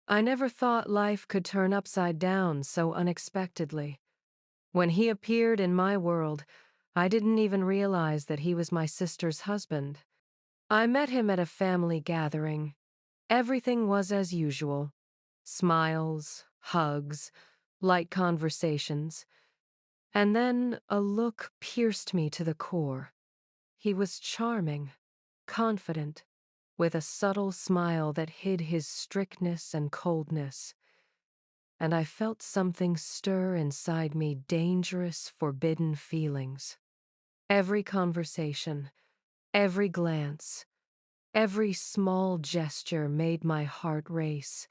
I never thought life could turn upside down so unexpectedly. When he appeared in my world, I didn't even realize that he was my sister's husband. I met him at a family gathering. Everything was as usual. Smiles, hugs, light conversations. And then a look pierced me to the core. He was charming, confident, with a subtle smile that hid his strictness and coldness. And I felt something stir inside me, dangerous, forbidden feelings. Every conversation, every glance, every small gesture made my heart race,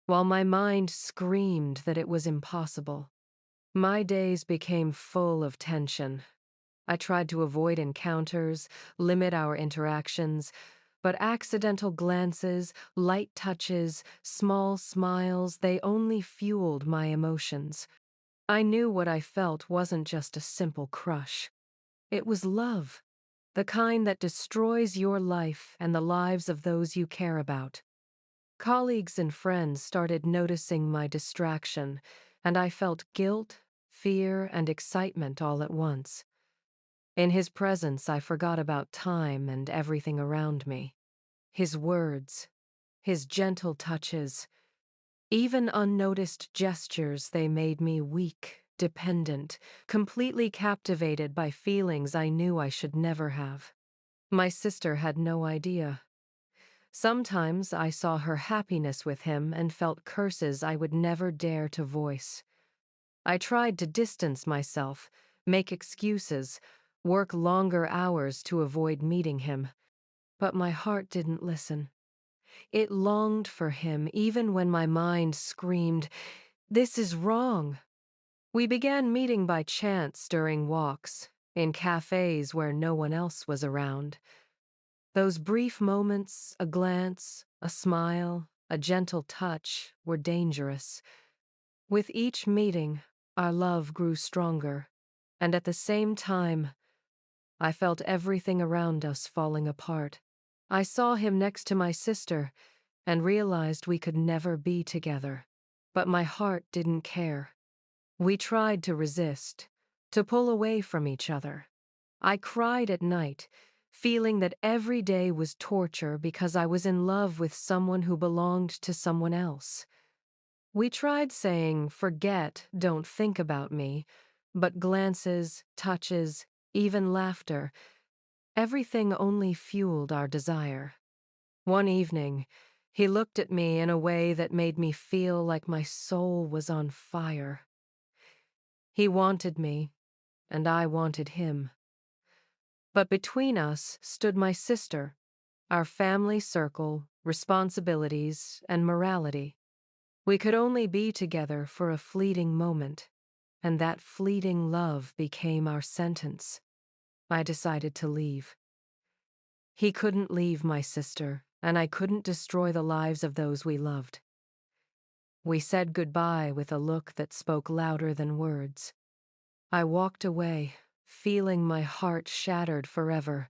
while my mind screamed that it was impossible. My days became full of tension. I tried to avoid encounters, limit our interactions, but accidental glances, light touches, small smiles, they only fueled my emotions. I knew what I felt wasn't just a simple crush. It was love, the kind that destroys your life and the lives of those you care about. Colleagues and friends started noticing my distraction, and I felt guilt, fear, and excitement all at once. In his presence, I forgot about time and everything around me. His words, his gentle touches, even unnoticed gestures, they made me weak, dependent, completely captivated by feelings I knew I should never have. My sister had no idea. Sometimes I saw her happiness with him and felt curses I would never dare to voice. I tried to distance myself, make excuses, work longer hours to avoid meeting him. But my heart didn't listen. It longed for him even when my mind screamed, "This is wrong." We began meeting by chance during walks, in cafes where no one else was around. Those brief moments, a glance, a smile, a gentle touch, were dangerous. With each meeting, our love grew stronger, and at the same time, I felt everything around us falling apart. I saw him next to my sister and realized we could never be together. But my heart didn't care. We tried to resist, to pull away from each other. I cried at night, feeling that every day was torture because I was in love with someone who belonged to someone else. We tried saying, "Forget, don't think about me," but glances, touches, even laughter, everything only fueled our desire. One evening, he looked at me in a way that made me feel like my soul was on fire. He wanted me, and I wanted him. But between us stood my sister, our family circle, responsibilities, and morality. We could only be together for a fleeting moment, and that fleeting love became our sentence. I decided to leave. He couldn't leave my sister, and I couldn't destroy the lives of those we loved. We said goodbye with a look that spoke louder than words. I walked away, feeling my heart shattered forever,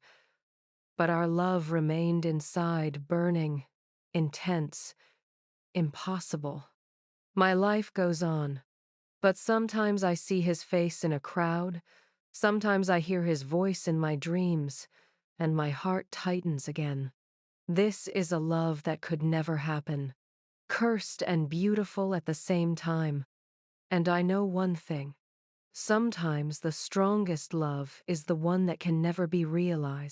but our love remained inside, burning, intense, impossible. My life goes on, but sometimes I see his face in a crowd, sometimes I hear his voice in my dreams, and my heart tightens again. This is a love that could never happen, cursed and beautiful at the same time. And I know one thing. Sometimes the strongest love is the one that can never be realized.